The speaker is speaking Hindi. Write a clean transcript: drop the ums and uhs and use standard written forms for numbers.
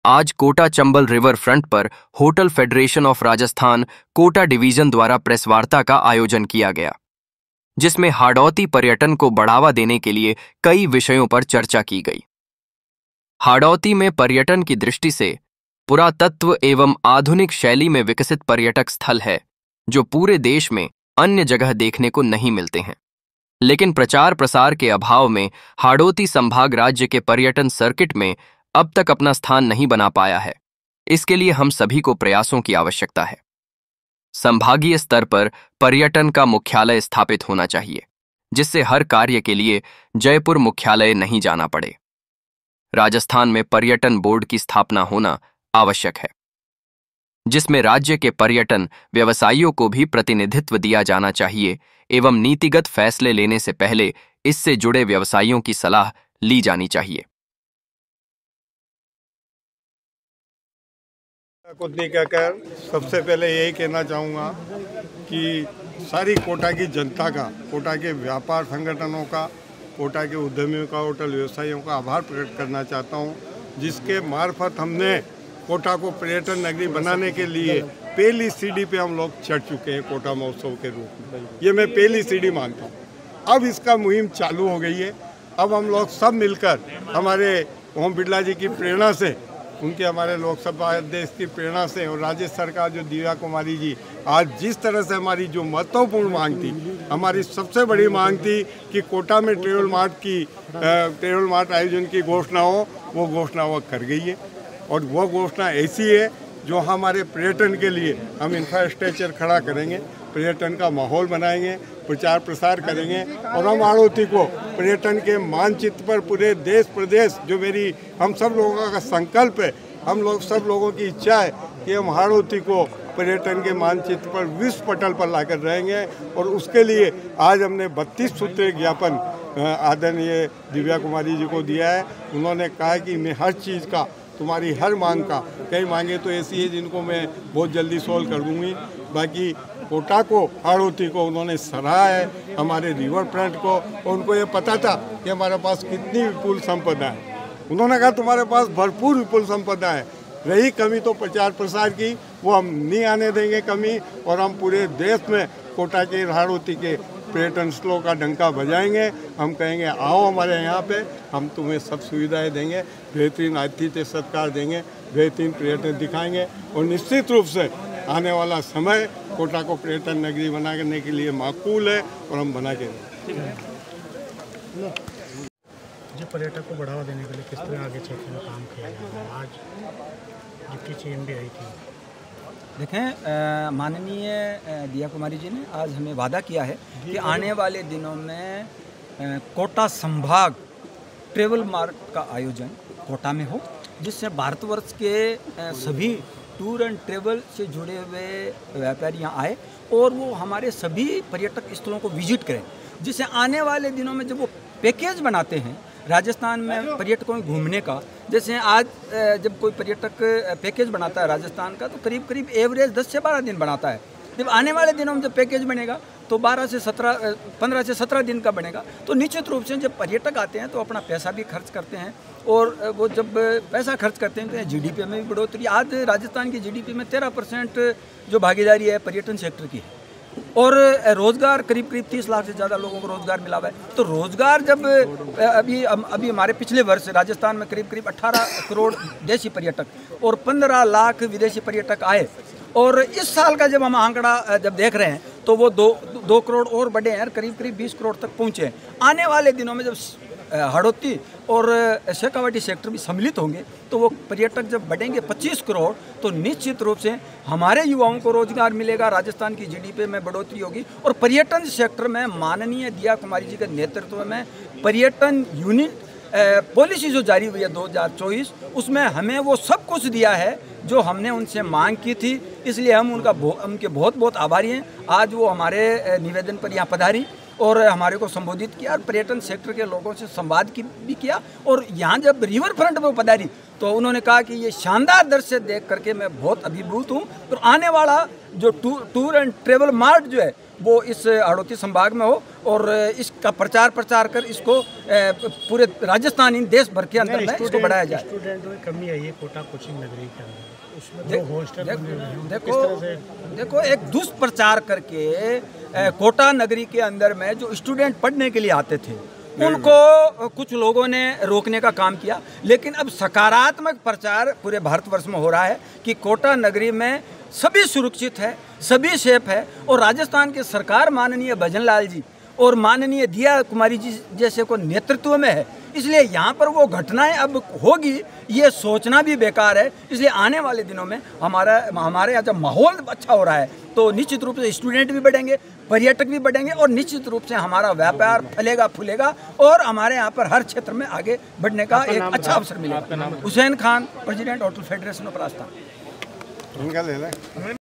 आज कोटा चंबल रिवर फ्रंट पर hotel federation of Rajasthan Kota division द्वारा प्रेस वार्ता का आयोजन किया गया, जिसमें हाड़ौती पर्यटन को बढ़ावा देने के लिए कई विषयों पर चर्चा की गई। हाड़ौती में पर्यटन की दृष्टि से पुरातत्व एवं आधुनिक शैली में विकसित पर्यटक स्थल है, जो पूरे देश में अन्य जगह देखने को नहीं मिलते हैं। लेकिन प्रचार प्रसार के अभाव में हाड़ौती संभाग राज्य के पर्यटन सर्किट में अब तक अपना स्थान नहीं बना पाया है। इसके लिए हम सभी को प्रयासों की आवश्यकता है। संभागीय स्तर पर पर्यटन का मुख्यालय स्थापित होना चाहिए, जिससे हर कार्य के लिए जयपुर मुख्यालय नहीं जाना पड़े। राजस्थान में पर्यटन बोर्ड की स्थापना होना आवश्यक है, जिसमें राज्य के पर्यटन व्यवसायियों को भी प्रतिनिधित्व दिया जाना चाहिए एवं नीतिगत फैसले लेने से पहले इससे जुड़े व्यवसायियों की सलाह ली जानी चाहिए। कुछ नहीं कहकर सबसे पहले यही कहना चाहूँगा कि सारी कोटा की जनता का, कोटा के व्यापार संगठनों का, कोटा के उद्यमियों का, होटल व्यवसायियों का आभार प्रकट करना चाहता हूँ, जिसके मार्फत हमने कोटा को पर्यटन नगरी बनाने के लिए पहली सीढ़ी पे हम लोग चढ़ चुके हैं कोटा महोत्सव के रूप में। ये मैं पहली सीढ़ी मानता हूँ। अब इसका मुहिम चालू हो गई है। अब हम लोग सब मिलकर हमारे ओम बिरला जी की प्रेरणा से, उनके हमारे लोकसभा अध्यक्ष की प्रेरणा से और राज्य सरकार जो दिव्या कुमारी जी आज जिस तरह से हमारी जो महत्वपूर्ण मांग थी, हमारी सबसे बड़ी मांग थी कि कोटा में ट्रेवल मार्ट आयोजन की घोषणा हो, वो घोषणा वो कर गई है। और वो घोषणा ऐसी है जो हमारे पर्यटन के लिए हम इंफ्रास्ट्रक्चर खड़ा करेंगे, पर्यटन का माहौल बनाएंगे, प्रचार प्रसार करेंगे और हम हाड़ौती को पर्यटन के मानचित्र पर पूरे देश प्रदेश, जो हम सब लोगों का संकल्प है, हम लोग सब लोगों की इच्छा है कि हम हाड़ौती को पर्यटन के मानचित्र पर विश्व पटल पर लाकर रहेंगे। और उसके लिए आज हमने 32 सूत्रीय ज्ञापन आदरणीय दिव्या कुमारी जी को दिया है। उन्होंने कहा कि मैं हर चीज़ का, तुम्हारी हर मांग का, कई मांगे तो ऐसी है जिनको मैं बहुत जल्दी सोल्व कर दूंगी। बाकी कोटा को, हाड़ौती को उन्होंने सराहा है, हमारे रिवर फ्रंट को। और उनको ये पता था कि हमारे पास कितनी विपुल संपदा है। उन्होंने कहा तुम्हारे पास भरपूर विपुल संपदा है, रही कमी तो प्रचार प्रसार की, वो हम नहीं आने देंगे कमी। और हम पूरे देश में कोटा के, हाड़ौती के पर्यटन स्थलों का डंका बजाएंगे। हम कहेंगे आओ हमारे यहाँ पे, हम तुम्हें सब सुविधाएं देंगे, बेहतरीन आतिथ्य सत्कार देंगे, बेहतरीन पर्यटन दिखाएंगे। और निश्चित रूप से आने वाला समय कोटा को पर्यटन नगरी बनाने के लिए माकूल है और हम बना के जो पर्यटक को बढ़ावा देने के लिए किस तरह आगे क्षेत्र में काम किया जाए। आज डिप्टी सीएम भी आई थी। देखें, माननीय दिया कुमारी जी ने आज हमें वादा किया है कि आने वाले दिनों में कोटा संभाग ट्रेवल मार्ट का आयोजन कोटा में हो, जिससे भारतवर्ष के सभी टूर एंड ट्रेवल से जुड़े हुए व्यापारी यहाँ आए और वो हमारे सभी पर्यटक स्थलों को विजिट करें, जिससे आने वाले दिनों में जब वो पैकेज बनाते हैं राजस्थान में पर्यटकों में घूमने का, जैसे आज जब कोई पर्यटक पैकेज बनाता है राजस्थान का तो करीब करीब एवरेज 10 से 12 दिन बनाता है। जब आने वाले दिनों में जब पैकेज बनेगा तो 15 से 17 दिन का बनेगा। तो निश्चित रूप से जब पर्यटक आते हैं तो अपना पैसा भी खर्च करते हैं और वो जब पैसा खर्च करते हैं तो जीडीपी में भी बढ़ोतरी। आज राजस्थान की जीडीपी में 13% जो भागीदारी है पर्यटन सेक्टर की है और रोज़गार करीब 30 लाख से ज़्यादा लोगों को रोज़गार मिला हुआ है। तो रोज़गार जब अभी हमारे पिछले वर्ष राजस्थान में करीब 18 करोड़ देशी पर्यटक और 15 लाख विदेशी पर्यटक आए और इस साल का जब हम आंकड़ा जब देख रहे हैं तो वो 2 करोड़ और बढ़े हैं, करीब 20 करोड़ तक पहुँचे हैं। आने वाले दिनों में जब हाड़ौती और शेखावाटी सेक्टर भी सम्मिलित होंगे तो वो पर्यटक जब बढ़ेंगे 25 करोड़ तो निश्चित रूप से हमारे युवाओं को रोजगार मिलेगा, राजस्थान की जीडीपी में बढ़ोतरी होगी। और पर्यटन सेक्टर में माननीय दिया कुमारी जी के नेतृत्व में पर्यटन यूनिट पॉलिसी जो जारी हुई है 2024, उसमें हमें वो सब कुछ दिया है जो हमने उनसे मांग की थी। इसलिए हम उनके बहुत बहुत आभारी हैं। आज वो हमारे निवेदन पर यहाँ पधारी और हमारे को संबोधित किया और पर्यटन सेक्टर के लोगों से संवाद भी किया। और यहाँ जब रिवर फ्रंट पर पधारी तो उन्होंने कहा कि ये शानदार दृश्य देख करके मैं बहुत अभिभूत हूँ और आने वाला जो टूर एंड ट्रेवल मार्ट जो है वो इस हाड़ौती संभाग में हो और इसका प्रचार कर इसको पूरे राजस्थान इन देश भर के अंदर में इसको बढ़ाया जाए। स्टूडेंटों की कमी है ये कोटा कोचिंग नगरी के अंदर, उसमें जो हॉस्टल बने हुए हैं, किस तरह से देखो एक दुष्प्रचार करके कोटा नगरी के अंदर में जो स्टूडेंट पढ़ने के लिए आते थे उनको कुछ लोगों ने रोकने का काम किया, लेकिन अब सकारात्मक प्रचार पूरे भारतवर्ष में हो रहा है कि कोटा नगरी में सभी सुरक्षित है, सभी सेफ है और राजस्थान की सरकार माननीय भजन लाल जी और माननीय दिया कुमारी जी जैसे को नेतृत्व में है, इसलिए यहाँ पर वो घटनाएं अब होगी ये सोचना भी बेकार है। इसलिए आने वाले दिनों में हमारे यहाँ जब माहौल अच्छा हो रहा है तो निश्चित रूप से स्टूडेंट भी बढ़ेंगे, पर्यटक भी बढ़ेंगे और निश्चित रूप से हमारा व्यापार फलेगा फूलेगा और हमारे यहाँ पर हर क्षेत्र में आगे बढ़ने का एक अच्छा अवसर मिलेगा। Hussain Khan, president hotel federation of Rajasthan. उनका ले लें।